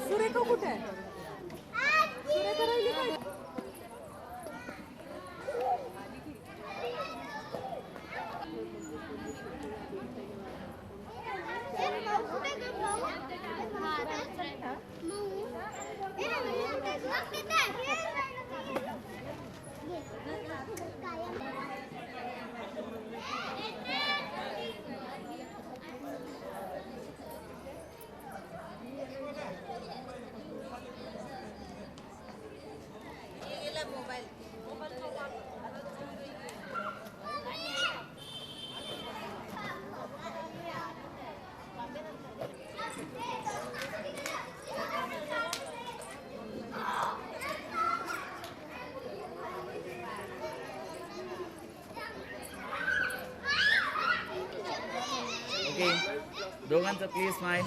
सुरेखा कुठे आहे? सुरेखा राहिली काय? दोघांचं प्लीज स्माइल.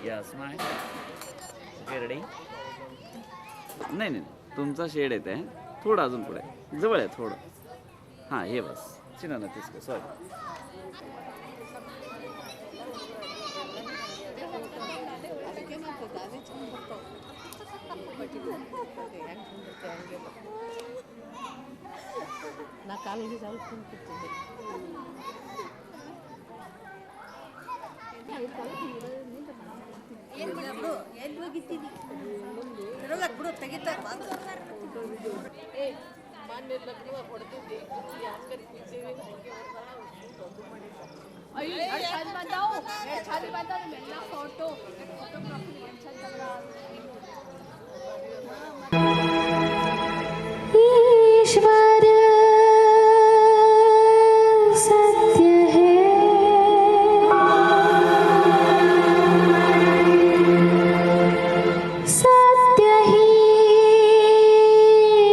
या स्माइल. Okay ready. नाही नाही तुमचा शेड येत आहे थोडं अजून पुढे जवळ आहे थोडं. हां हे बस चिन्ह ना तिसकं सॉरी. ना काल जाऊ ईश्वर सत्य है, सत्य ही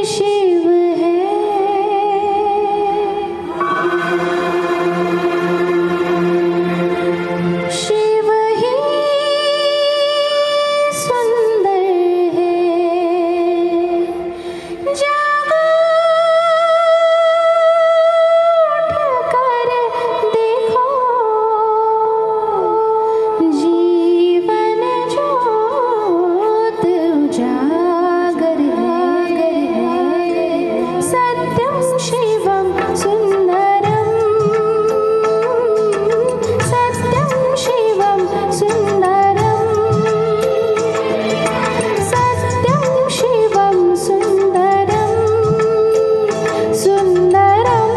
शिव है, शिव ही सुंदर है, जागो उठकर देखो, जीवन ज्योत उजागर है, सत्यं शिवं सुंदरं, सत्यं शिवं सुंदरं, सत्यं शिवं सुंदरं, सुंदरं.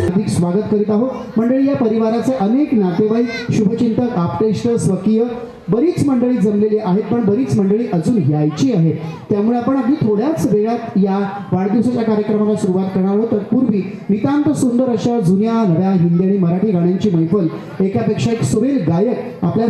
हार्दिक स्वागत करीत आहोत. मंडळी या परिवाराचे अनेक नातेवाईक शुभचिंतक आप्तेष्ट स्वकीय बरीच मंडळी जमलेली आहेत पण बरीच मंडळी अजून यायची आहेत. त्यामुळे आपण अगदी थोड्याच वेळात या वाढदिवसाच्या कार्यक्रमाला सुरुवात करणार आहोत. तत्पूर्वी नितांत सुंदर अशा जुन्या नव्या हिंदी आणि मराठी गाण्यांची मैफल एकापेक्षा एक सुरेल गायक आपल्या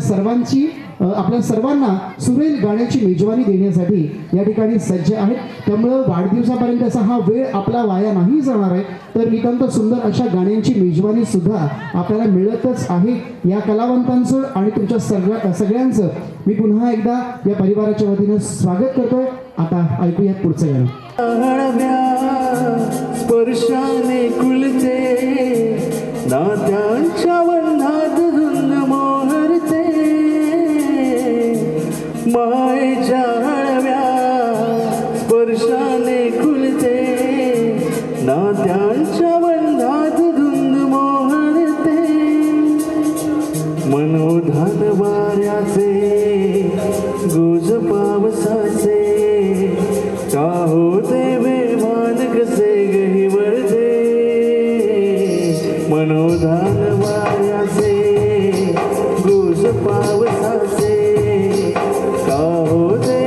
सर्वांना सुरेल गाण्याची मेजवानी देण्यासाठी या ठिकाणी सज्ज आहेत. त्यामुळे वाढदिवसापर्यंतचा हा वेळ आपला वाया नाही जाणार आहे. तर नितांत सुंदर अशा गाण्यांची मेजवानी सुद्धा आपल्याला मिळतच आहे. या कलावंतांचं आणि तुमच्या सगळ्यांचं मी पुन्हा एकदा या परिवाराच्या वतीनं स्वागत करतोय. आता ऐकूयात पुढचं गाणं. स्पर्शाने खुलते नात्यांच्या वनात धुंद मोहरते, मायेच्या हळव्या स्पर्शाने खुलते नात्यांच्या वनात धुंद मोहरते, मनोधान वाऱ्याचे गुज पावसाचे का होते वेमान कसे गहिवरते, मनोधान वाऱ्याचे गुज पावसाचे का होते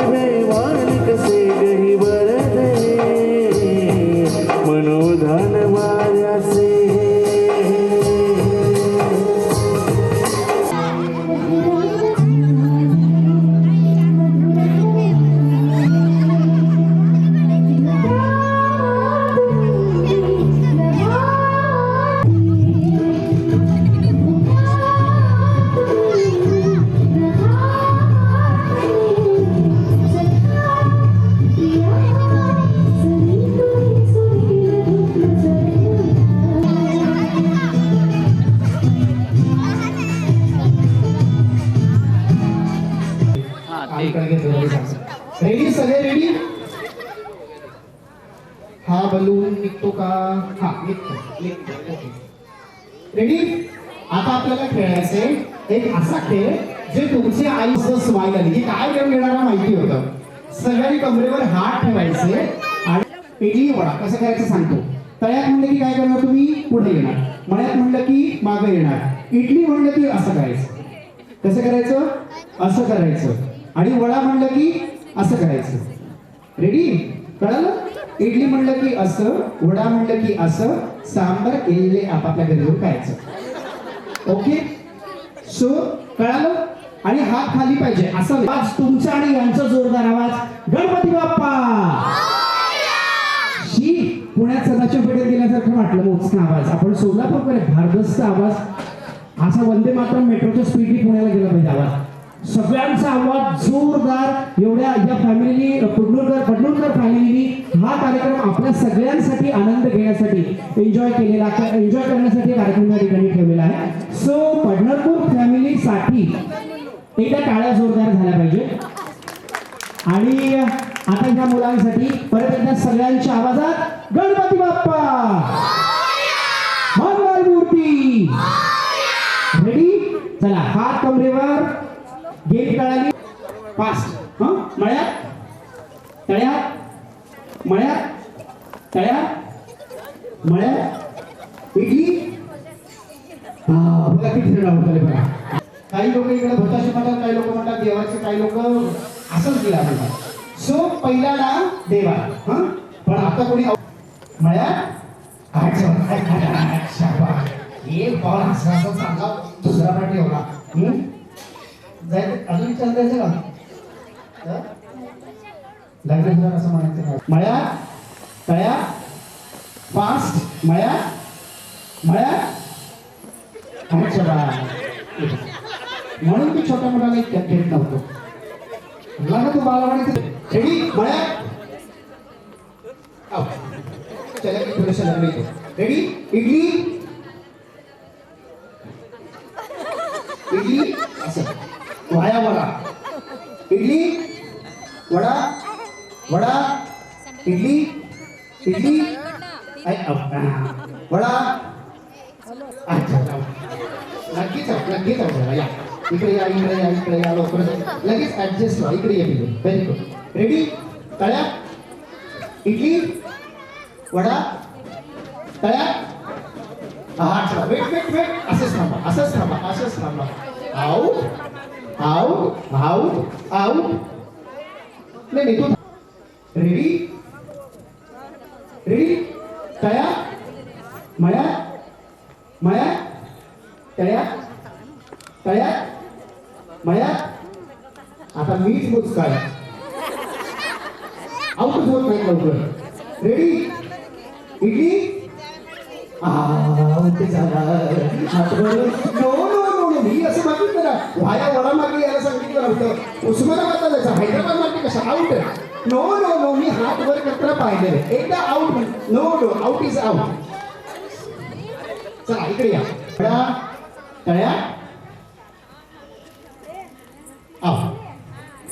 इकडे घेतो रेडी सगळे रेडी हा बलून निघतो का हा निघतो ओके रेडी आता आपल्याला खेळायचे एक असा खेळ जे तुमची आई स्माईल आली की काय खेळ घेणारा माहिती होतं सगळ्यांनी कमरेवर हात ठेवायचे आणि इडली वडा कसं करायचं सांगतो तळ्यात म्हणलं की काय करणार तुम्ही पुढे येणार मळ्यात म्हणलं की मागे येणार इडली म्हणलं की असं करायचं कसं करायचं असं करायचं आणि वडा म्हणलं की असं करायचं रेडी कळलं इडली म्हणलं की असं वडा म्हणलं की असं सांबर इडली आपापल्या घरी जाऊन खायचं ओके सो कळालं आणि हात खाली पाहिजे असं आवाज तुमचा आणि यांचा जोरदार आवाज गणपती बाप्पा शी पुण्यात सदाच्या पेठेत गेल्यासारखं वाटलं मोजका आवाज आपण सोलापूरकडे भारदस्त आवाज असा वंदे मातरम मेट्रोच्या स्पीडनी पुण्याला गेला पाहिजे आवाज सगळ्यांचा आवाज जोरदार एवढ्या या फॅमिलीनी पडणूरकर फॅमिलीनी हा कार्यक्रम आपल्या सगळ्यांसाठी आनंद घेण्यासाठी एन्जॉय करण्यासाठी कार्यक्रम या ठिकाणी ठेवलेला आहे सो पडणरपूर फॅमिलीसाठी एकदा टाळ्या जोरदार झाल्या पाहिजे आणि आता ह्या मुलांसाठी परत एकदा सगळ्यांच्या आवाजात गणपती बाप्पा मंगलमूर्ती रेडी चला हात कमरेवर गेट कळाली फास्ट मळ्यात तळ्यात इडली बघा किती जण आवडले बघा काही लोक इकडे भोताशी म्हणतात काही लोक म्हणतात देवाचे काही लोक असंच दिला म्हणतात सो पहिला डाव देवा पण आता कोणी मळ्यात एक बॉल असा चांगला दुसरा पाठी होता जायचं अजून विचार करायचं का असं म्हणायचं मळ्यात तळ्यात फास्ट मळ्यात म्हणून मी छोट्या मुलाला इतक्यात घेत नव्हतो मला तू बालवाडीचं रेडी मळ्यात चला की थोडंसं लागलं येतो रेडी इडली असं वाया वडा इडली वडा इडली वडा अच्छा नक्कीच या इकडे या लवकर लगेच ऍडजस्ट व्हा इकडे या व्हेरी गुड रेडी तळ्यात इडली वडा तळ्यात हा वेट असंच थांबा आऊट नाही तू रेडी तळ्यात मळ्यात आता मीच मोज काय आऊटच होत नाही लवकर रेडी इडली मी असं मागितलं ना वाया वडा मागे यायला सांगितलं नव्हतं उस्मानाबादला जायचं हैदराबाद मागे कसं आउट नो मी हात वर करताना पाहिलेलं एकदा out no out is out चला इकडे या तळ्या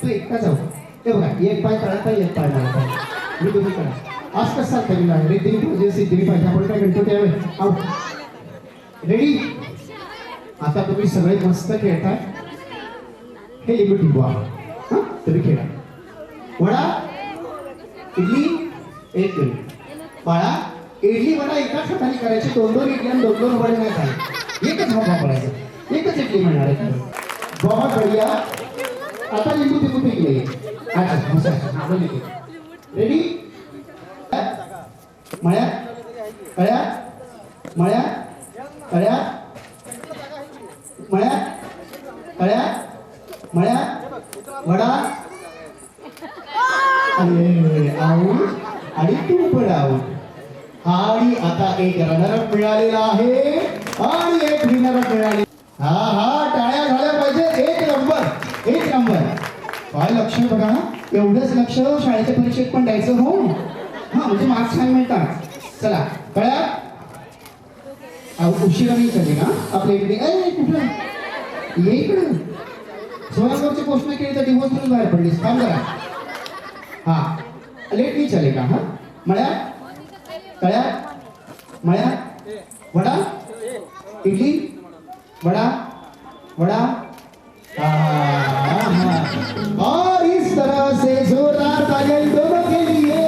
तू एकटाच आहो ते बघा एक पाय तळायचा एक पाय मारायचा मी तुम्ही करा आज कसं चालतं रे दिली पाहिजे सिद्धी पाहिजे आपण काय म्हणतो त्यावेळी आउट रेडी आता तुम्ही सगळे मस्त खेळताय हे लिमिट ठेवा तुम्ही खेळा वडा इडली एक मिनिट बाळा इडली वडा एकाच हाताने करायची दोन इडली आणि दोन वडे नाही खायचे एकच भाव वापरायचं एकच इडली म्हणणार आहे बहुत बढिया आता लिंबू तिंबू पिकले अच्छा रेडी वडा आऊट आणि तू पण आऊट आणि आता एक रनरअप मिळालेला आहे आणि एक विनर मिळाले हा टाळ्या झाल्या पाहिजे एक नंबर काय लक्ष बघा एवढंच लक्ष शाळेच्या परीक्षेत पण द्यायचं हो म्हणजे मार्क्स छान मिळतात चला कळ्या उशिरा नाही कधी ना आपल्या इकडे कुठलं ये इकडं स्वयंवरची पोस्ट नाही केली तर डिवोर्स म्हणून बाहेर पडलीस. काम करा. हा लेट मी चलेगा. हा मळ्या तळ्या मळ्या वडा इडली वडा वडा. और इस तरह से जोरदार तालियां दोनों के लिए.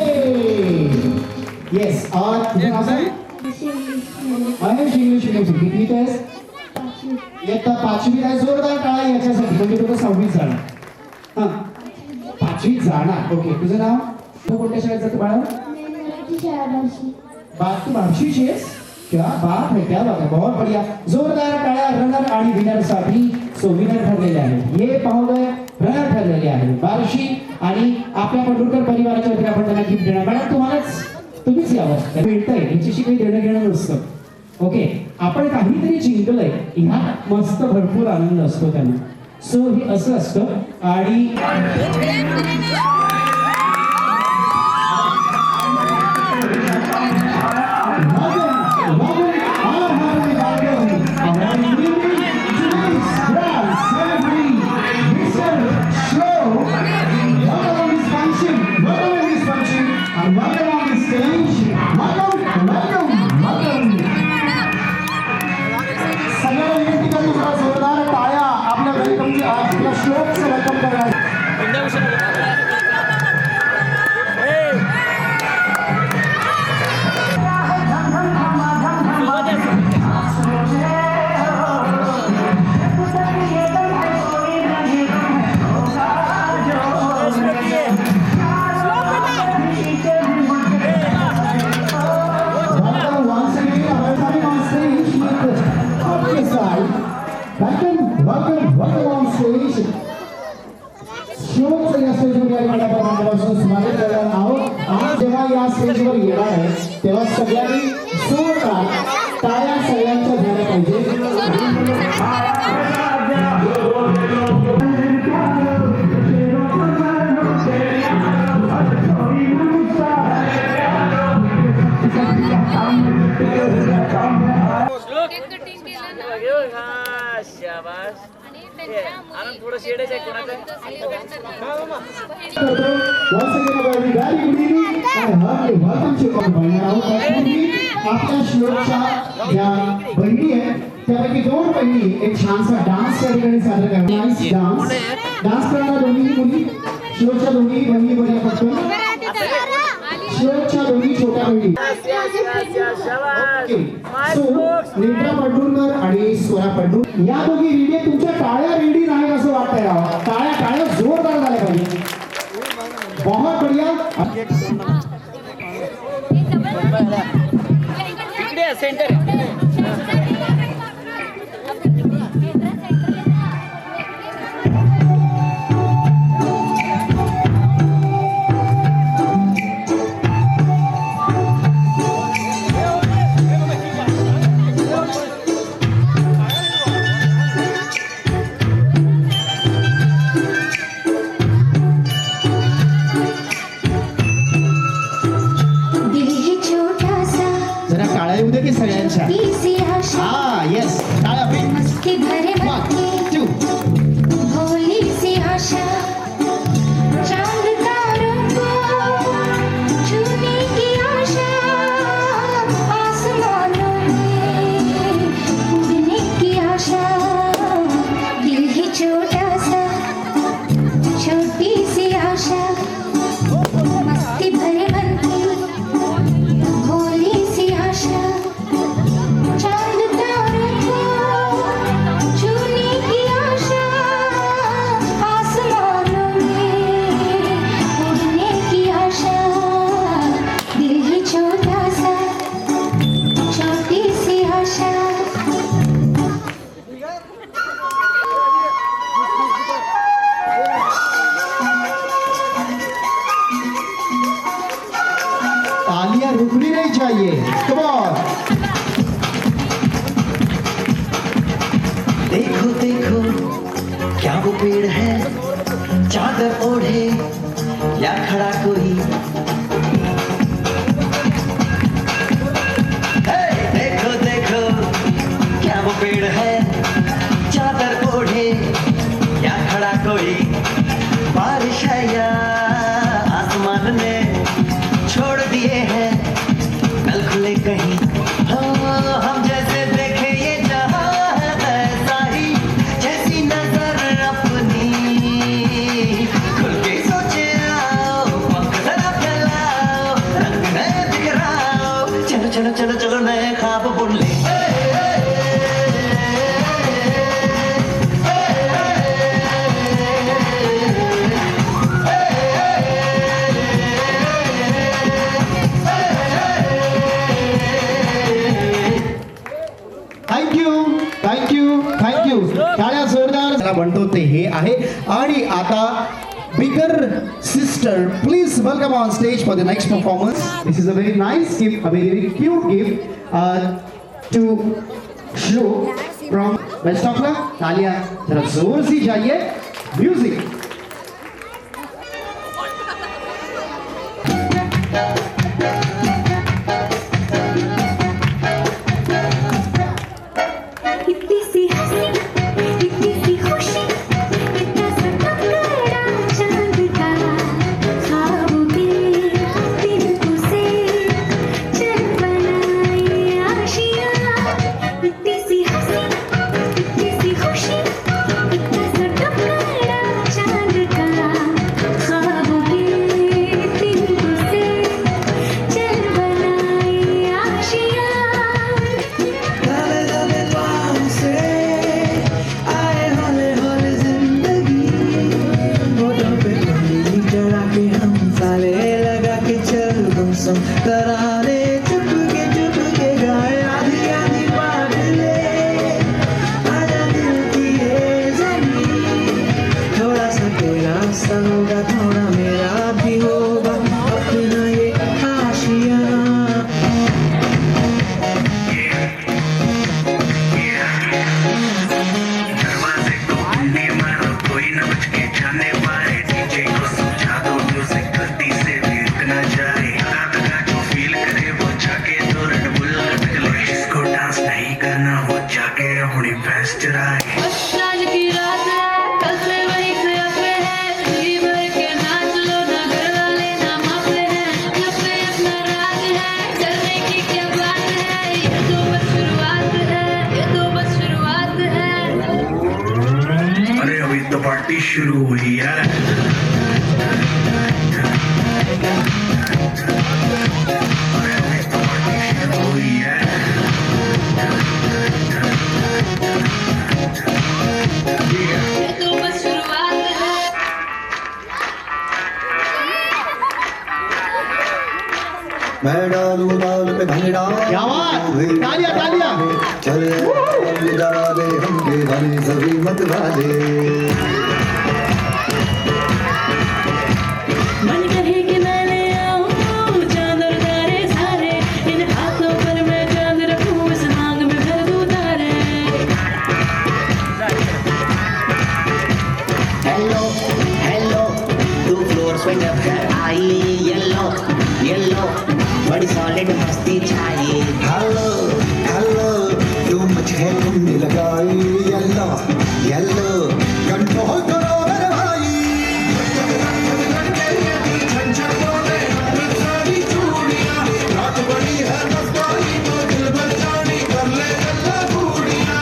यस. और महेश इंग्लिश मीडियम से कितवी आहेस? इयत्ता 5वी आहे. जोरदार टाळा याच्यासाठी म्हणजे तुला 6वीत जाणार. हा 5वीत जाणार. ओके. तुझं नाव? तू कोणत्या शाळेत जातो बाळा? बात तू बार्शीची आहेस? क्या बात है, क्या बात है, बहुत बढ़िया. जोरदार टाळ्या रनर आणि विनर साठी. सो विनर ठरलेले आहेत हे पाहुणे रनर ठरलेले आहेत बार्शी आणि आपल्या पंढरकर परिवाराच्या वतीने आपण त्यांना गिफ्ट देणार. मॅडम तुम्हीच यावं मिळतंय याच्याशी काही देणं घेणं नसतं. ओके. आपण काहीतरी जिंकलंय ह्यात मस्त भरपूर आनंद असतो त्यांना. सो हे असं असतं आणि जेव्हा या स्टेजवर येणार आहे तेव्हा सगळ्यांनी जोरदार टाळ्या सगळ्यांच्या झाल्या पाहिजे. थोडं शेडच आहे कोणाचं. आपल्या श्लोकच्या ज्या बहिणी आहेत त्यापैकी 2 बहिणी एक छानसा डान्स त्या ठिकाणी सादर करणार. डान्स करणार दोन्ही मुली. श्लोकच्या दोन्ही बहिणी बघा फक्त. श्लोकच्या दोन्ही छोट्या बहिणी. नेत्रा पंढुरकर आणि स्वरा पंढुरकर या दोघी रेडी. तुमच्या टाळ्या रेडी नाही असं वाटतंय. टाळ्या टाळ्या जोरदार झाल्या पाहिजे. बहुत बढ़िया. सेंटर सगळ्यांच्या. हा येस. टाळ्या रुकनी नहीं चाहिए. Come on. देखो देखो क्या वो पेड़ है, चादर ओढ़े या खड़ा कोई. देखो देखो क्या वो पेड़ है, चादर ओढ़े या खड़ा म्हणतो ते हे आहे. आणि आता bigger sister, please welcome on stage for the next performance. This is a very nice gift, a very cute gift to show from best of luck. तालियां जरा जोर से जाइए. म्यूजिक. इतनी सी हंसी, इतनी सी खुशी, इतना सा टकरा चांद का, ख्वाबों के तिनकों से चल बनाई आशियाँ. इतनी सी हंसी, इतनी सी खुशी, इतना सा टकरा चांद का, ख्वाबों के तिनकों से चल बनाई आशियाँ. आए हौले हौले जिंदगी, होठों पे उंगली चढ़ा के हम साले लगा के चल गुमसुम तराने चुपके गाए आधी आधी बादले. आजा दिल की ये ज़मीं, थोड़ा सा तेरा सा होगा, थोड़ा मेरा भी होगा, अपना ये आशियाँ. दरवाजे को कुंडी मारो, कोई न बच के जाने पाए. डीजे को समझा दो, म्यूजिक गलती से भी रुक ना जाए. लगा जो फील करे वो जाके तो रेड बुल लटक ले. जिसको डांस नहीं करना वो जाके अपनी भैंस चराए. आज की रात है, कल से वही से अपने हैं. जी भर के नाच लो, ना घर वाले ना मापे हैं. अपने अपना राज है, करने की क्या बात है. ये तो बस शुरुआत है, ये तो बस शुरुआत है. अरे अभी तो पार्टी शुरू हुई है. अरे अभी तो पार्टी शुरू हुई है. ये तो बस शुरुआत है. मैं डालूं बाल पे भंगड़ा. क्या बात! तालियां, तालियां! चल जरा दे हमके गाने सभी मत वाले. मन कहे कि मैं ले आऊं चांद और तारे सारे. इन हाथों पर मैं चांद रखूं, इस मांग में भर दूं तारे. हेलो हेलो, 2 फ्लोर स्विंगर है आई. येलो येलो, बड़ी सॉलिड मस्ती छाई. हेलो हेलो, तू मुझे कुंडी लगाई. येलो येलो, कंट्रोल करो मेरे भाई. रात बड़ी है मस्तानी, तो दिल भर जानी कर ले गल्ला बूढ़िया.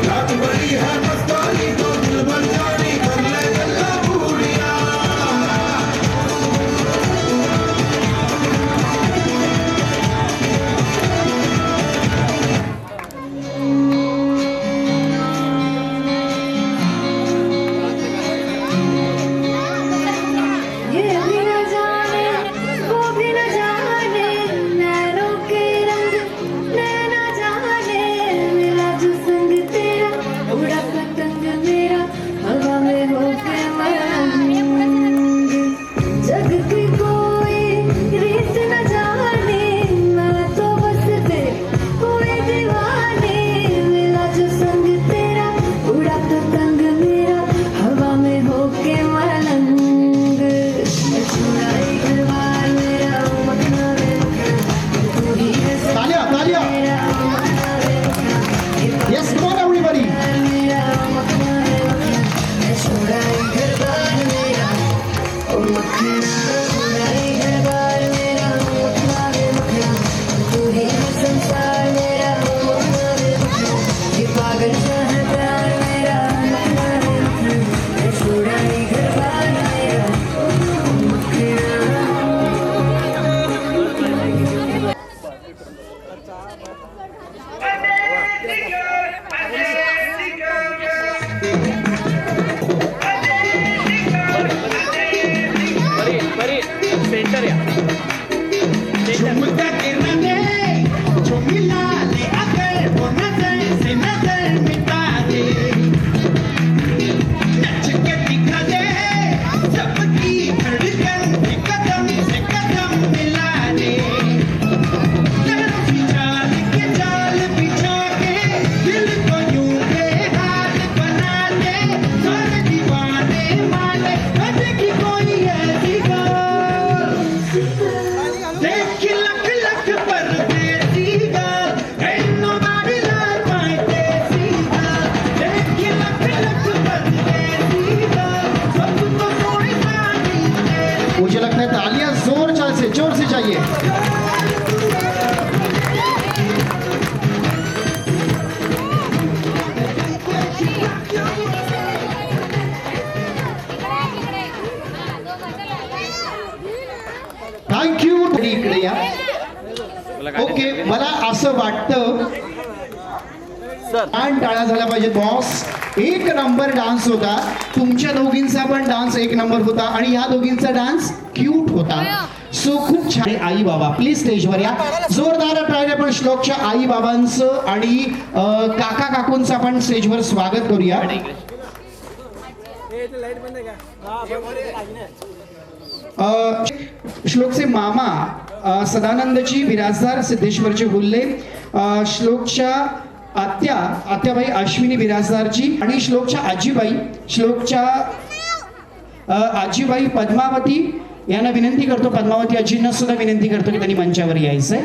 रात बड़ी है मस्तानी, तो दिल भर जानी झुमका गिरा दे जो मिला ले अगर वो नजर से नजर मिटा दे नच के दिखा दे सबकी धड़कन से कदम मिला दे जाल बिछा के दिल को यूं बेहाल बना दे सारे दीवाने माने बजे की कोई ऐसी गाल देख लख लख पर देसी गाल ain't nobody like my देसी गाल देख लख लख पर देसी गाल सबको कोई पानी दे मुझे लगता है तालियां जोर से चाहिए। थँक्यू। इकडे या। ओके, मला असं वाटतं सर छान टाळ्या झाल्या पाहिजे बॉस। एक नंबर डान्स होता तुमच्या दोघींचा पण डान्स एक नंबर होता आणि या दोघींचा डान्स क्यूट होता। सो खूप छान। आई बाबा प्लीज स्टेजवर या। जोरदार टाळ्या पण श्लोकच्या आई बाबांचं आणि काका काकूंचं आपण स्टेजवर स्वागत करूया। श्लोकचे मामा सदानंदजी बिराजदार सिद्धेश्वरचे हुल्ले, श्लोकच्या आत्याबाई अश्विनी बिराजदारजी आणि श्लोकच्या आजीबाई पद्मावती यांना विनंती करतो, पद्मावती आजींना सुद्धा विनंती करतो की त्यांनी मंचावर यायचंय।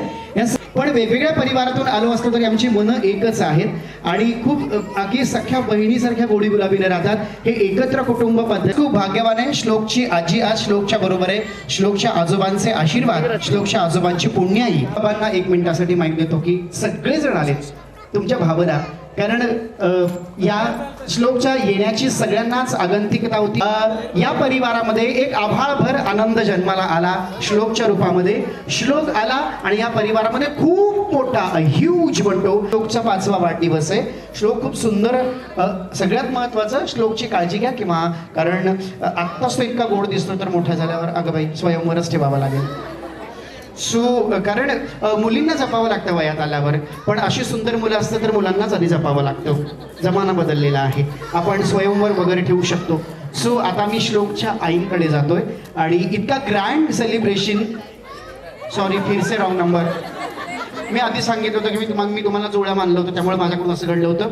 पण वेगवेगळ्या परिवारातून आलो असतो तरी आमची मनं एकच आहेत आणि खूप अगदी सख्या बहिणीसारख्या गोडी गुलाबीने राहतात। हे एकत्र कुटुंब पद्धत खूप भाग्यवान आहे। श्लोकची आजी आज श्लोकच्या बरोबर आहे। श्लोकच्या आजोबांचे आशीर्वाद, श्लोकच्या आजोबांची पुण्याई। बाबांना 1 मिनिटासाठी माहिती देतो की सगळेजण आले तुमच्या भावना, कारण या श्लोकच्या येण्याची सगळ्यांनाच आगंतिकता होती। या परिवारामध्ये एक आभाळभर आनंद जन्माला आला श्लोकच्या रूपामध्ये। श्लोक आला आणि या परिवारामध्ये खूप मोठा ह्यूज बनतो। श्लोकचा 5वा वाढदिवस आहे। श्लोक खूप सुंदर, सगळ्यात महत्त्वाचं श्लोकची काळजी घ्या किंवा कारण आत्ताच तो इतका गोड दिसतो तर मोठा झाल्यावर अगं बाई स्वयंवरच ठेवावा लागेल। सो कारण मुलींना जपावं लागतं वयात आल्यावर, पण अशी सुंदर मुलं असतं तर मुलांनाच आधी जपावं लागतं। जमाना बदललेला आहे, आपण स्वयंवर वगैरे ठेवू शकतो। सो आता मी श्लोकच्या आईंकडे जातोय आणि इतका ग्रँड सेलिब्रेशन, सॉरी फिरसे रॉंग नंबर, मी आधी सांगितलं होतं की मी तुम्हाला जोड्या मानलं होतं त्यामुळे माझ्याकडून असं घडलं होतं।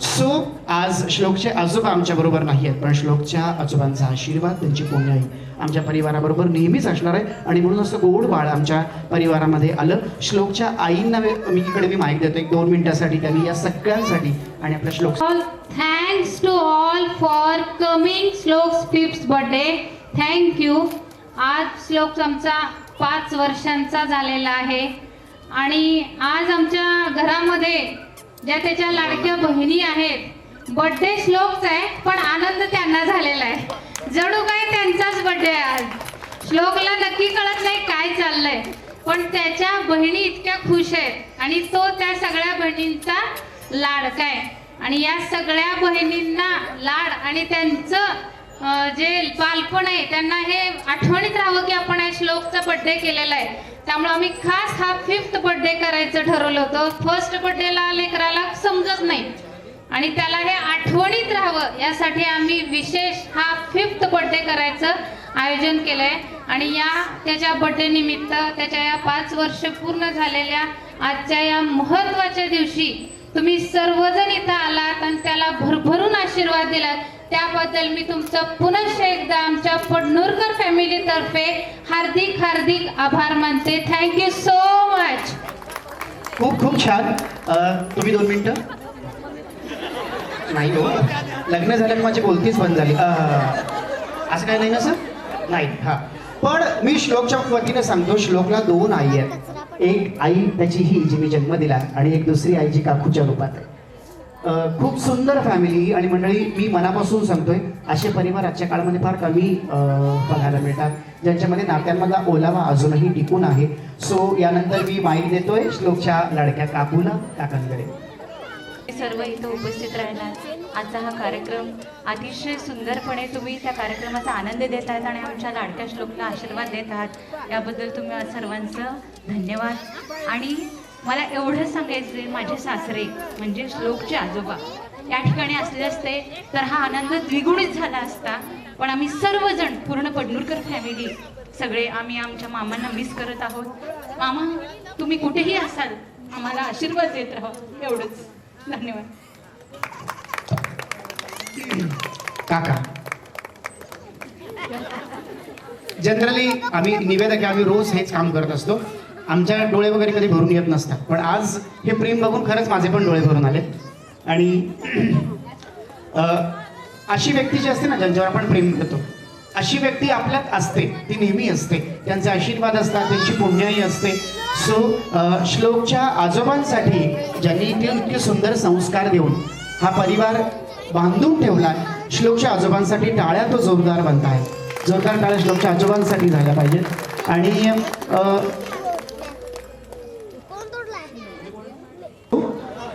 सो आज श्लोकचे आजोबा आमच्या बरोबर नाही आहेत, पण श्लोकच्या आजोबांचा आशीर्वाद, त्यांची पुण्याई आमच्या परिवाराबरोबर नेहमीच असणार आहे आणि म्हणून असं गोड बाळ आमच्या परिवारामध्ये आलं। श्लोकच्या आईंना मी माईक देतो 1-2 मिनिटासाठी, त्यांनी या सगळ्यांसाठी आणि आपल्या Shlok thanks to all for coming Shlok's 5th birthday. Thank you. आज श्लोक आमचा 5 वर्षांचा झालेला आहे आणि आज आमच्या घरामध्ये ज्या त्याच्या लाडक्या बहिणी आहेत, बर्थडे श्लोकचा आहे पण आनंद त्यांना झालेला आहे। जणू काय त्यांचाच बर्थडे आज। श्लोकला नक्की कळत नाही काय चाललंय, पण त्याच्या बहिणी इतक्या खुश आहेत आणि तो त्या सगळ्या बहिणींचा लाडका आहे आणि या सगळ्या बहिणींना लाड आणि त्यांचं जे बालपण आहे त्यांना हे आठवणीत राहावं की आपण या श्लोकचा बर्थडे केलेला आहे। त्यामुळे आम्ही खास हा 5th बर्थडे करायचं ठरवलं होतं। 1st बर्थडेला लेकराला समजत नाही आणि त्याला हे आठवणीत राहावं यासाठी आम्ही विशेष हा 5th बर्थडे करायचं आयोजन केलंय आणि त्याच्या बर्थडे निमित्त त्याच्या या 5 वर्ष पूर्ण झालेल्या आजच्या या महत्त्वाच्या दिवशी तुम्ही सर्वजण इथं आलात आणि त्याला भरभरून आशीर्वाद दिलात, त्याबद्दल मी तुमचं पुनश्च एकदा आमच्या पडनूरकर फॅमिलीतर्फे हार्दिक हार्दिक आभार मानते। Thank you so much. खूप खूप छान। तुम्ही 2 मिनिटं नाही हो, लग्न झाल्याने माझी बोलतीच बंद झाली। असं काही नाही ना सर? नाही। हां, पण मी श्लोकच्या वतीने सांगतो, श्लोकला 2 आई आहेत। एक आई त्याची ही जिने जन्म दिला आणि एक दुसरी आई जी काकूच्या रूपात आहे। खूप सुंदर फॅमिली आणि मंडळी, मी मनापासून सांगतोय असे परिवार आजच्या काळामध्ये फार कमी बघायला मिळतात ज्यांच्यामध्ये नात्यांमधला ओलावा अजूनही टिकून आहे। सो यानंतर मी माईक देतोय श्लोकच्या लाडक्या काकूला, काकांकडे। सर्व इथं उपस्थित राहिला आजचा हा कार्यक्रम अतिशय सुंदरपणे तुम्ही त्या कार्यक्रमाचा आनंद देत आहात आणि आमच्या लाडक्या श्लोकला आशीर्वाद देत आहात याबद्दल तुम्ही सर्वांचं धन्यवाद. आणि मला एवढंच सांगायचं आहे, माझे सासरे म्हणजे श्लोकचे आजोबा या ठिकाणी असले असते तर हा आनंद द्विगुणित झाला असता. पण आम्ही सर्वजण पूर्ण पडणूरकर फॅमिली सगळे आम्ही आमच्या मामांना मिस करत आहोत. मामा तुम्ही कुठेही असाल आम्हाला आशीर्वाद देत राहा. एवढंच. धन्यवाद. काका जनरली आम्ही निवेदक आहे, आम्ही रोज हेच काम करत असतो. आमच्या डोळे वगैरे कधी भरून येत नसतात, पण आज हे प्रेम बघून खरंच माझे पण डोळे भरून आले. आणि अशी व्यक्ती जी असते ना ज्यांच्यावर आपण प्रेम करतो, अशी व्यक्ती आपल्यात असते, ती नेहमी असते. त्यांचे आशीर्वाद असतात, त्यांची पुण्याई असते. सो श्लोकच्या आजोबांसाठी ज्यांनी इतके सुंदर संस्कार देऊन हा परिवार बांधून ठेवला, श्लोकच्या आजोबांसाठी टाळ्या तो जोरदार बनताय. जोरदार टाळ्या श्लोकच्या आजोबांसाठी झाल्या पाहिजेत. आणि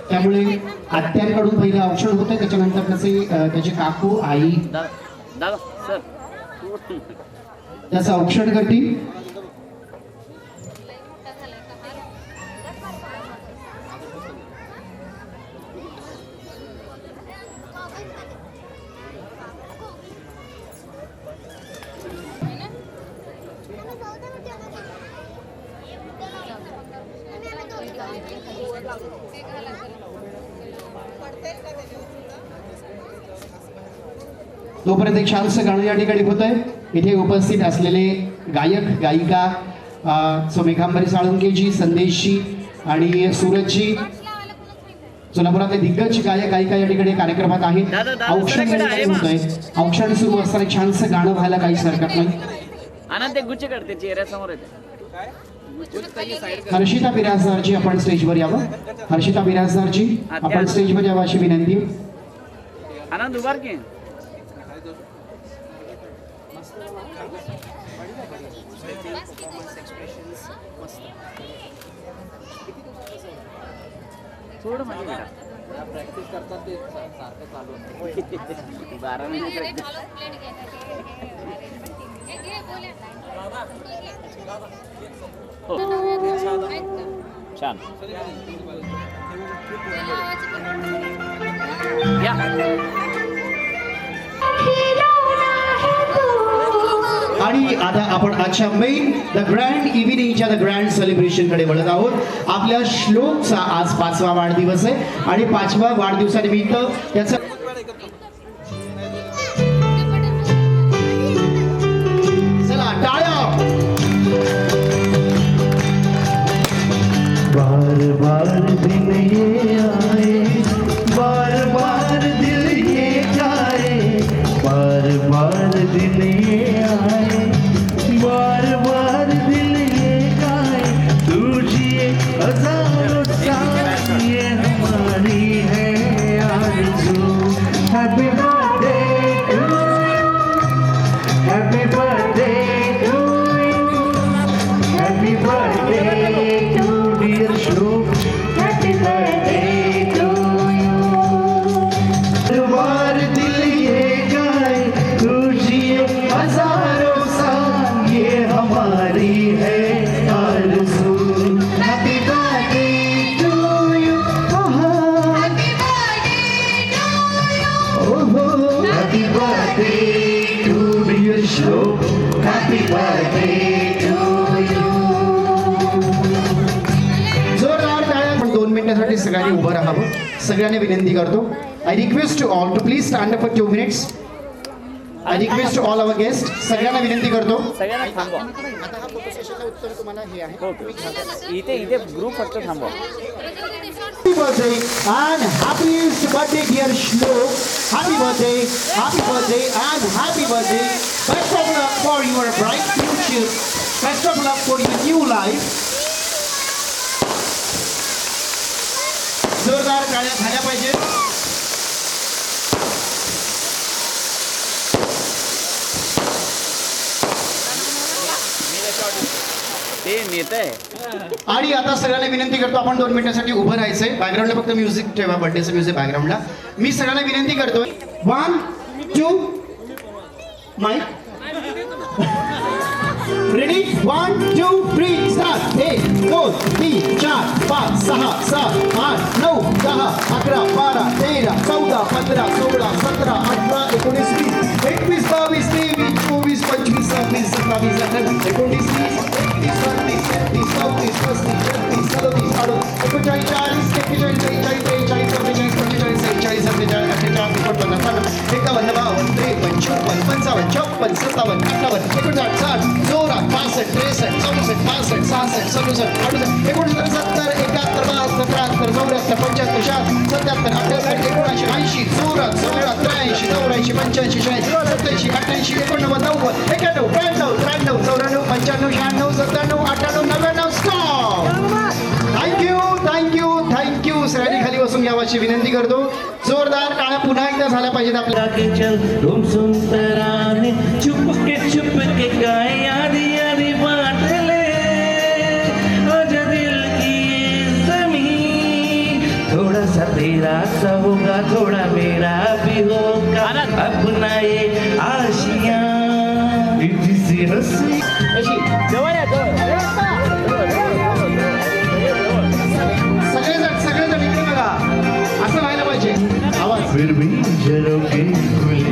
त्यामुळे आत्यांकडून पहिलं औक्षण होतं, त्याच्यानंतर त्याचे काकू आई दादा सर त्याचं औक्षण करतील. तोपर्यंत एक छानसं गाणं या ठिकाणी होत आहे. इथे उपस्थित असलेले गायक गायिका सोमेकांबरी साळुंकेजी, संदेशजी आणि सूरजजी, सोलापुरातले दिग्गज गायक गायिका या ठिकाणी कार्यक्रमात आहेत. औक्षण होत आहे. औक्षण सुरू असताना एक छानसं गाणं व्हायला काहीच हरकत नाही. आनंद ते गुच्छ करते चेहऱ्यासमोर येते. हर्षिता बिराजदारजी आपण स्टेजवर यावं. हर्षिता बिराजदारजी आपण स्टेजवर यावं अशी विनंती. आनंद उभार की थोडं माझी बेटा प्रॅक्टिस करतात ते सारखं चालू 12 मिनिट. हो छान या. आणि आता आपण आजच्या मेन द ग्रँड इव्हिनिंगच्या द ग्रँड सेलिब्रेशन कडे वळत आहोत. आपल्या श्लोकचा आज 5वा वाढदिवस आहे आणि 5व्या वाढदिवसानिमित्त त्याचा चला टाळ्या. बार बार दिन ये आए, बार बार दिल ये जाए, बार बार दिन ये आए, बार बार दिल ये गाए, तू जिए हजारों साल ये हमारी है आरज़ू. Happy birthday to you, happy birthday to you, happy birthday to dear Shlok, happy birthday to you. बार दिल ये गाए, तू जिए हजारों साल ये हमारी है आरज़ू. Happy birthday to you, happy birthday to you, happy birthday to dear Shlok, happy birthday to you. जोरदार टाळ्या. आपण 2 मिनिटांसाठी सगळ्यांनी उभं राहावं. सगळ्यांनी विनंती करतो. I request to all to please stand up for 2 minutes. I request to all our guest. सगळ्यांना विनंती करतो. सगळ्यांना थांबवा. आता हा फोटो सेशनचं उत्तर तुम्हाला हे आहे. ओके इथे ग्रुप फक्त थांबवा. Happy birthday and happiest birthday dear Shlok. Happy birthday and happy birthday. Best of luck for your bright future. Best of luck for your new life. जोरदार टाळ्या झाल्या पाहिजे. ते नेत आहे. आणि आता सगळ्यांना विनंती करतो, आपण 2 मिनिटांसाठी उभं राहायचंय. बॅकग्राऊंडला फक्त म्युझिक ठेवा, बर्थडेचं म्युझिक बॅकग्राऊंडला. मी सगळ्यांना विनंती करतोय, 1 2 माईक रेडी, 1 2 3 स्टार्ट. 1 2 3 4 5 6 7 8 9 10 11 12 13 14 15 16 17 18 19 20 21 22 23 24 25 26 27 28 29 30 31 32 33 34 35 36 37 38 39 40 41 42 43 44 45 46 47 48 49 51 52 53 54 55 56 57 58 59 60 जोरात 62 63 64 65 66 67 68 69 70 71 72 73 74 75 76 77 78 79 80 जोरात 83 84 85 86 87 88 89 90 91 92 93 94 95 96 97 98 99 स्टॉप. थँक्यू. सगळ्यांनी खाली बसून घ्यावाची विनंती करतो. जोरदार टाळ्या पुन्हा एकदा झाल्या पाहिजेत आपल्या. चल तुम सुनते रानी चुप के गाए यादी यादी बांट ले आजा दिल की ये ज़मीन थोड़ा सा तेरा सा होगा थोड़ा मेरा भी होगा अपना ये आशियाँ इतनी सी हंसी सगळेजण इकडे बघा, असं व्हायला पाहिजे आवाज. फिर भी झरोखे खुले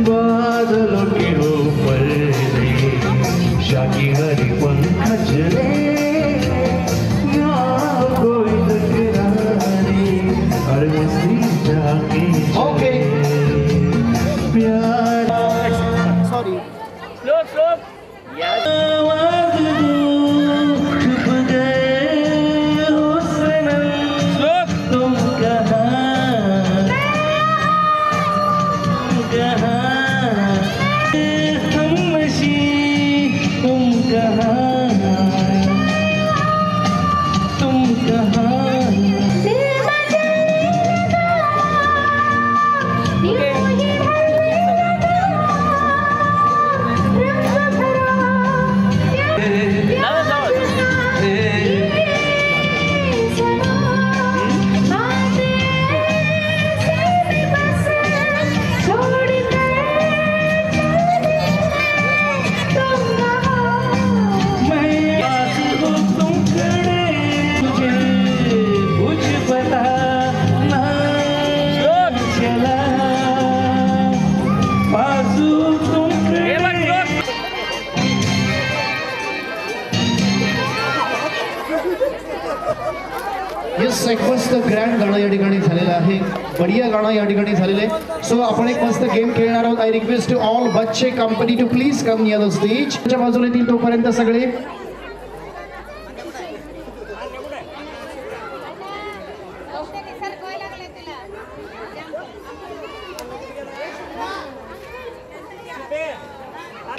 बादलों के ऊपर शाकी हरी पंख चले यहाँ कोई तकरारी हर मस्ती जाके ओके. प्यार सॉरी. आवाज दूँ छुप गए हो सनम तुम कहाँ हम नशी तुम कहाँ येस, एक मस्त ग्रँड गाणं या ठिकाणी झालेलं आहे, बढिया गाणं या ठिकाणी झालेलं आहे. सो आपण एक मस्त गेम खेळणार आहोत. आय रिक्वेस्ट टू ऑल बच्चे company to please come near the stage. त्याच्या बाजूने येतील तोपर्यंत सगळे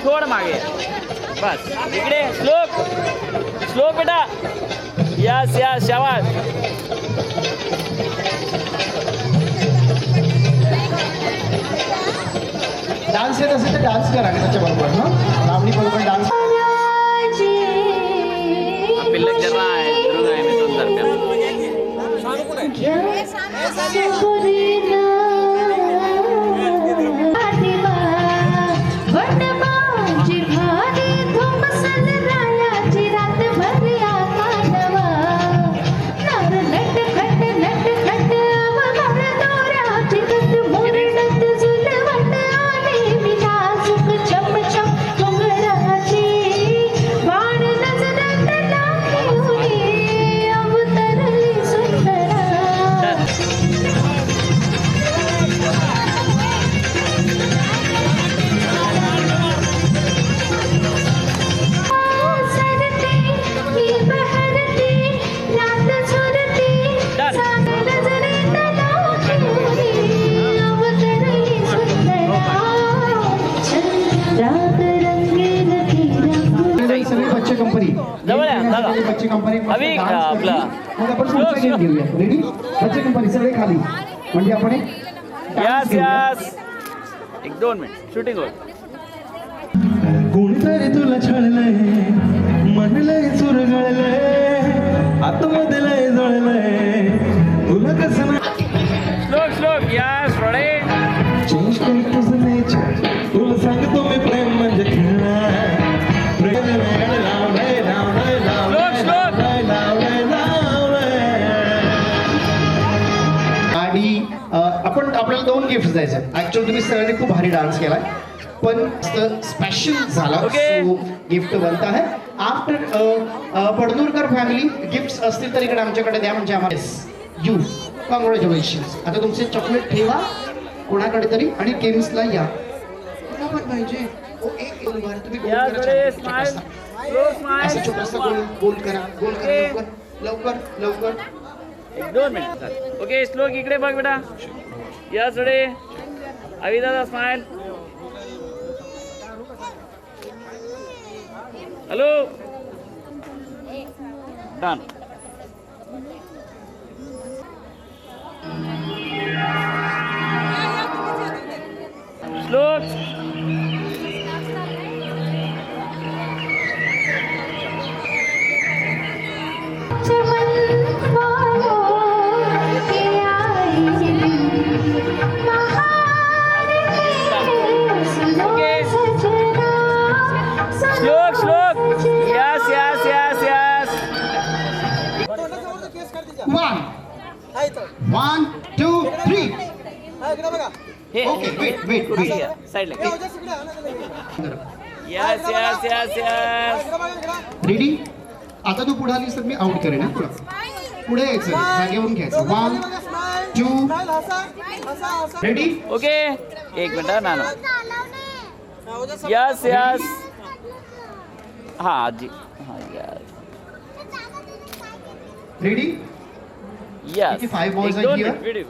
थोड मागे बस. इकडे श्लोक बेटा. यस शाबास. डान्स येत असेल तर डान्स करा त्याच्याबरोबर. ना लावणी बरोबर डान्स. पिल्लक जर आहे ध्रुव आहे मी 2 तारखेला. बच्चे कंपनी आपला मग आपण पुढचा गेम घेऊया. रेडी? बच्चे कंपनी सगळे खाली, म्हणजे आपण यस 1-2 मिनिट शूटिंग होईल. कोणीतरी तुला छळलंय जायचं. ऍक्च्युअली तुम्ही सगळ्यांनी खूप भारी डान्स केलाय, पण स्पेशल झाला. सो गिफ्ट बनता है आफ्टर पडनूरकर फॅमिली. गिफ्ट्स असतील तर इकडे आमच्याकडे द्या, म्हणजे आम्हाला यू कॉंग्रॅच्युलेशन्स. आता तुमचे चॉकलेट ठेवा कोणाकडे तरी आणि गेम्सला या. पण पाहिजे तुम्ही गोल करा, असं छोटासा गोल करा, गोल करा लवकर लवकर. 1-2 मिनिट. ओके श्लोक इकडे बघ बेटा. या थोडे अविदादा smile. Hello done. Shlok Shlok yes yes yes yes. 1 2 3. Okay wait side ला. Yes yes yes yes. Ready. आता तू पुढे आलीस तर मी आउट करेन. ना पुढे यायचं, जागेवरून घ्यायचं. 1 2 रेडी. ओके एक मिनिट नानो. Yes yes. हाँ जी हाँ yes. Ready. Yes 5 balls are here. Video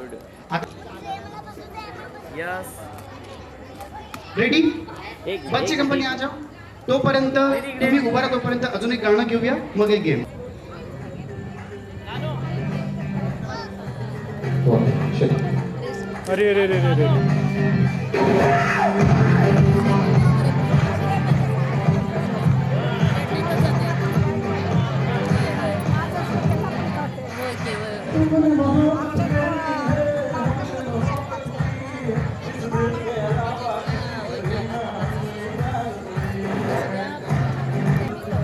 yes. Ready. एक बच्चे कंपनी आ जाओ. तोपर्यंत तुम्ही उभा राहा, तोपर्यंत अजून एक गाणं घेऊया, मग एक गेम. अरे रे रे रे रे.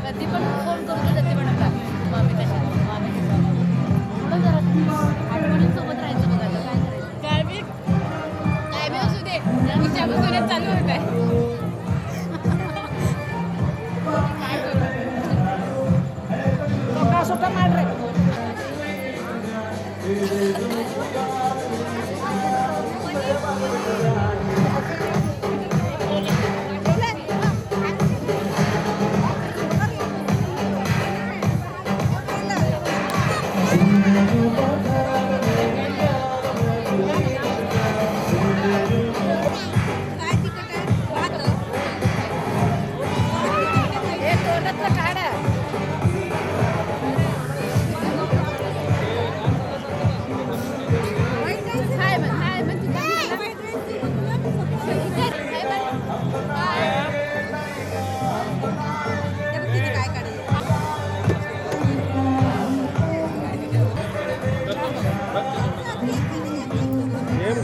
कधी पण फोन करून जाते मॅडमला. मामी कशा मामी थोडं जरा आठवणींसोबत राहायचं. बघा आता काय करायचं. काय बी असू दे, विचारपासून चालू होत आहे. स्वतः मार रे.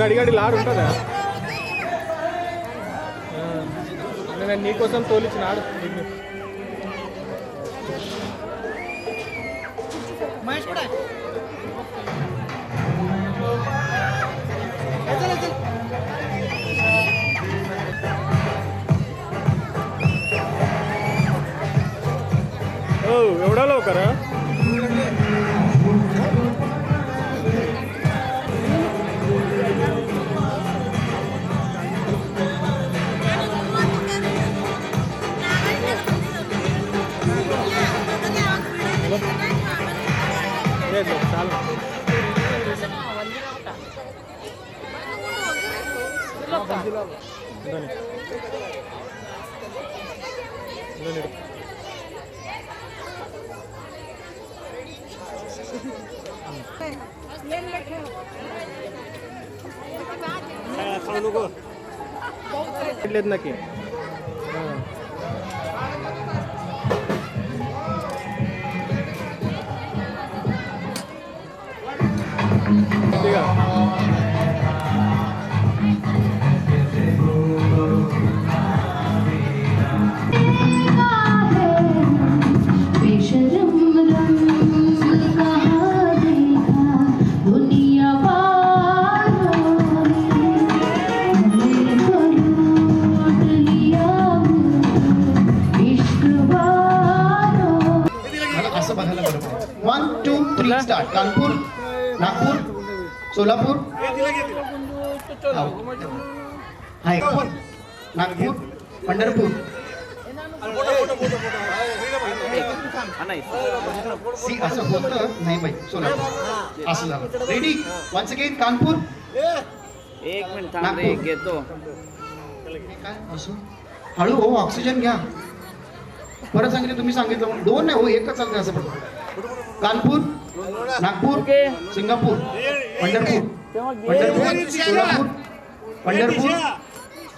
గడి గడి లాడు ఉంటుందా? నేను నీకోసం తోలిచ్చిన ఆడు. మహేష్ కూడా एवढा लवकर. नक्की दुनिया वालों ने 2 3 स्टार्ट. कानपूर, नागपूर, सोलापूर, नागपूर, नागपूर, पंढरपूर. सी असं होतं नाही बाई, सोलापूर असं झालं. Ready, once again. कानपूर, एक मिनिट थांब रे, घेतो. काय असं हळू हो, ऑक्सिजन घ्या. परत सांगितलं तुम्ही सांगितलं म्हणून. 2 नाही हो, एकच चालतं असं पण. कानपूर, नागपूर, सिंगापूर, पंढरपूर, पंढरपूर, सोलापूर, पंढरपूर,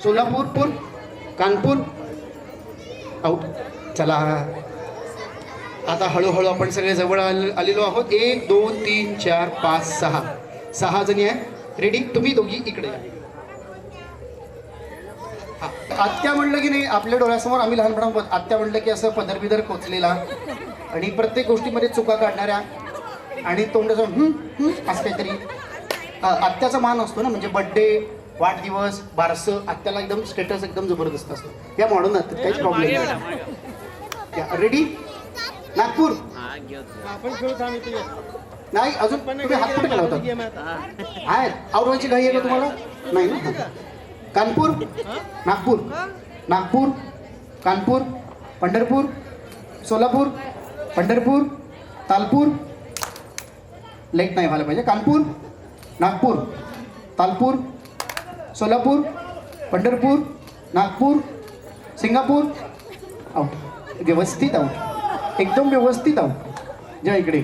सोलापूर, कानपूर. आउट. चला आता हळूहळू आपण सगळे जवळ आलेलो आहोत. 1 2 3 4 5 6 6 जणी आहे. रेडी, तुम्ही दोघी इकडे या. आत्या म्हणलं की नाही, आपल्या डोळ्यासमोर आम्ही लहानपणापासून आत्या म्हणलं की असं पदरबिदर कोचलेला आणि प्रत्येक गोष्टीमध्ये चुका काढणाऱ्या आणि तोंडाचं असं काहीतरी आत्याचा मान असतो ना. म्हणजे बड्डे, वाढदिवस, बारसं, आत्याला एकदम स्टेटस एकदम जबरदस्त असतो. या म्हणून काहीच प्रॉब्लेम नाही. रेडी, नागपूर. आपण खेळू थांब इथे ये. नाही अजून तुम्ही हात कुठे केला होता? आहेत आवडवायची घाई आहे का तुम्हाला? नाही ना. कानपूर, नागपूर, नागपूर, कानपूर, पंढरपूर, सोलापूर, पंढरपूर, तालपूर. लेट नाही व्हायला पाहिजे. कानपूर, नागपूर, तालपूर, सोलापूर, पंढरपूर, नागपूर, सिंगापूर. आउट. व्यवस्थित आउट, एकदम व्यवस्थित आउट. ज्या इकडे.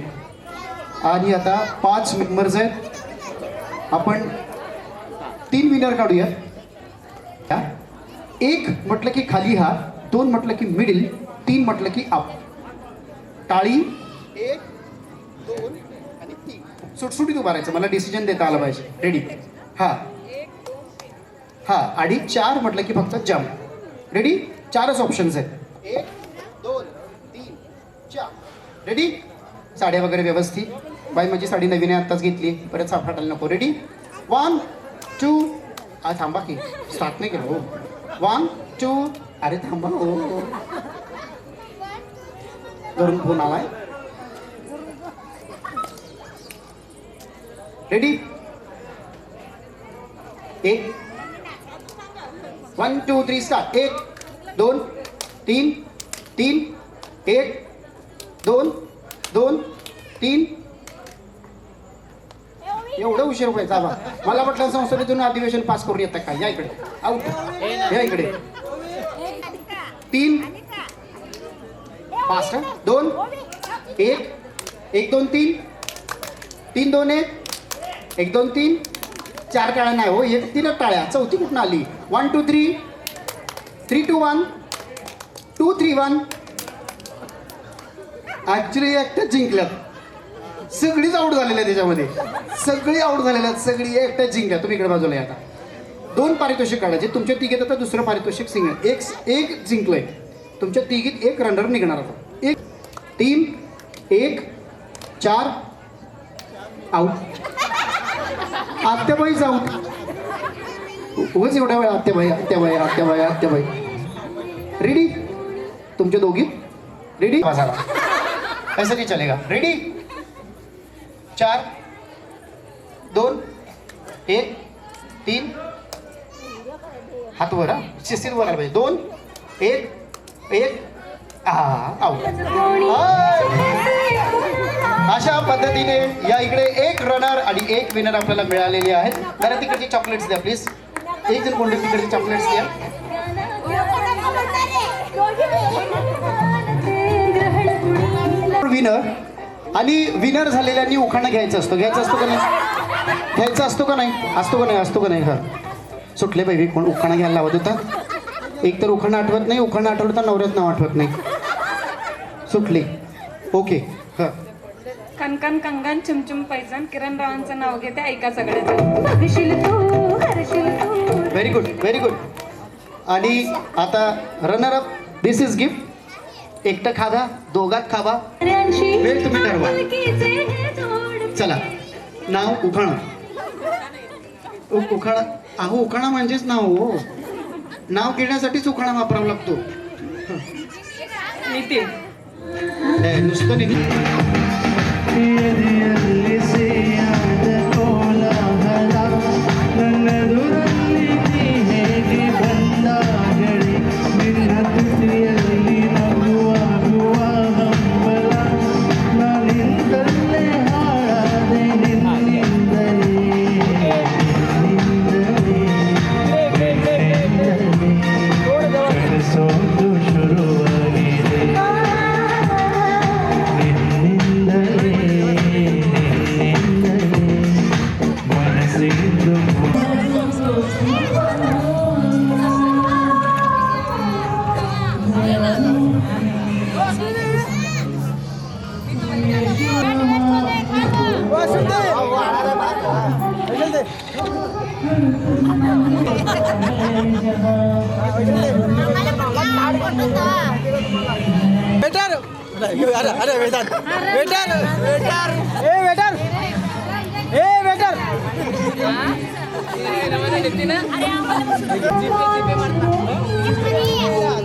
आणि आता 5 मेंबर्स आहेत. आपण 3 विनर काढूया. 1 म्हटलं की खाली हात, 2 म्हटलं की मिडिल, 3 म्हटलं की अप. टाळी. 1 2 आणि 3. सुटसुटीत उभारायचं, मला डिसिजन देता आला पाहिजे. रेडी, हा हा. आणि 4 म्हटलं की फक्त जम्प. रेडी, 4च ऑप्शन्स आहेत. 1 2 3 4. रेडी. साड्या वगैरे व्यवस्थित. बाई माझी साडी नवीन आहे, आत्ताच घेतली, परत सापडायला नको. रेडी, 1 2. थांबा की स्टार्ट नाही केलं हो. 1 2. अरे थांबा हो, घरून फोन आलाय. Ready, 1 1 2 3 start. 1 2 3 3 1 2 2 3. एवढं उशीर व्हायचा बा. मला म्हटलं संसदेतून अधिवेशन पास करून येतं काय. या इकडे. आउट. या इकडे. 3 फास्ट. 2 1 1 2 3 3 2 1 1 2 3. 4 टाळ्या नाही हो, 1 3 टाळ्या. चौथी कुठून आली? 1 2 3 3 2 1 2 3 1. ऍक्च्युली एकट्याच जिंकल्यात. सगळीच आउट झालेल्या त्याच्यामध्ये. सगळी आउट झालेल्या, सगळी एकट्याच जिंकल्या. तुम्ही इकडे बाजूला आता 2 पारितोषिक काढायचे. तुमच्या तिघीत आता दुसरं पारितोषिक सिंगल. एक जिंकलंय. तुमच्या तिघीत 1 रनर निघणार आता. 1 3 1 4 आउट. आत्याबाईच आउट. उगाच एवढ्या वेळा आत्याबाई आत्याबाई आत्याबाई आत्याबाई. रेडी, तुमच्या दोघी रेडी. ऐसा नहीं चलेगा. रेडी, 4 2 1 3. हात वर. शिस्तीत वर आला पाहिजे. 2 1 1. आउट. अशा पद्धतीने या इकडे 1 रनर आणि 1 विनर आपल्याला मिळालेले आहेत. जरा तिकडची चॉकलेट्स द्या प्लीज. एक जण कोणते तिकडची चॉकलेट्स द्या. विनर आणि विनर झालेल्यांनी उखाणा घ्यायचा असतो. घ्यायचा असतो का नाही? घ्यायचा असतो का नाही? असतो का नाही? असतो का नाही? हा सुटले बाई. कोण उखाणा घ्यायला लावत होता? एक तर उखाणा आठवत नाही, उखाणा आठवलं तर नवऱ्यात नाव आठवत नाही. सुटले. ओके. हा. कणकण कंगन चुमचुम पैजण किरण रावांचं नाव घेते, ऐका सगळ्याचं. Very good, very good. आणि आता runner up. This is gift. एकटं खावा, दोघात खावा, वेळ तुम्ही ठरवा. चला, नाव उखाणा. उखाणा. अहो उखाणा म्हणजेच नाव हो. नाव घेण्यासाठीच उखाणा वापरावा लागतो. नितीन. नुसतं नितीन. ಎದೆಯಲ್ಲಿ ಸಿಯಾದ ಕೋಲಾಹಲ ನನ್ನದುರಲ್ಲಿ ನೀ ಹೇಗೆ ಬಂದಾಗಲಿ ನಿನ್ನ ತುಟಿಯಲ್ಲಿ ನಗುವಾಗುವ ಹಂಬಲ ನಾನಿಂದಲೇ ಹಾಳಾದೆ ನಿನ್ನಿಂದಲೇ ಕನಸೊಂದು ಶುರುವಾಗಿದೆ ನಿನ್ನಿಂದಲೇ ಮನಸ್ಸಿಂದು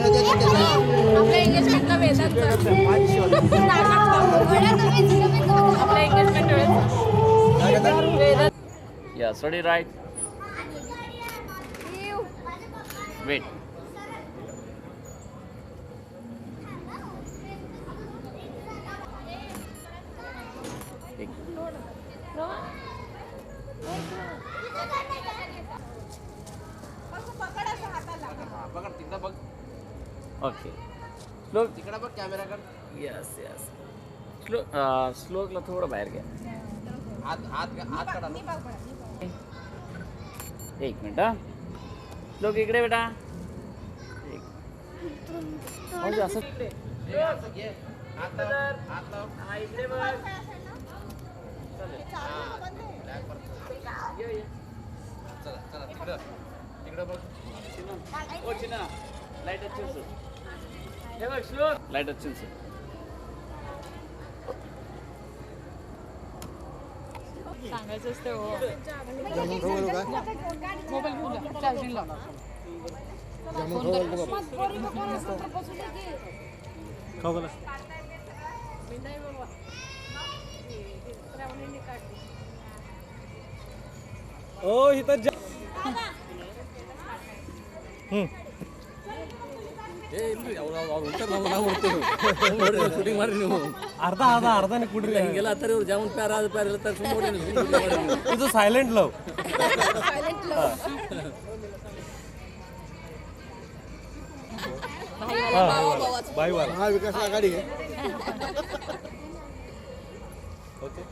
आपल्या एंगेजमेंटला आपल्या एंगेजमेंट वेळेस या स्टडी राईट वेट ओके श्लोक तिकडे बघ कॅमेराकडे यस यस श्लोकला थोडं बाहेर घ्या एक मिनिट हा श्लोक इकडे बेटा म्हणजे असं इकडे बघ तिकडे बघ ओ चिना लाईट अच्छी हे बघ श्लोक लाईट अच्छी सांगायचं असतं हो मोबाईल घेऊन चार्जिंग लाव ओ इथं अर्धा कुठे गेला तरी जाऊन प्यारा तर तुझं सायलेंट लव बाईवाला महाविकास आघाडी आहे ओके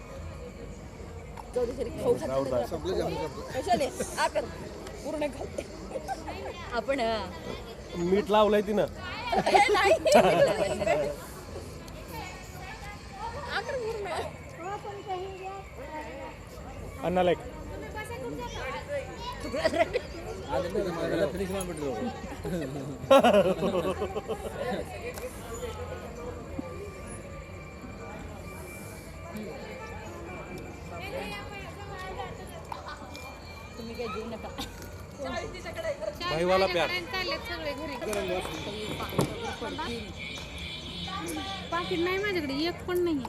आपण मीठ लावलंय तिनं अन्ना लाईक तुम्ही काय जीव नका भाईवाला प्यार पाकिट नाही माझ्याकडे एक पण नाही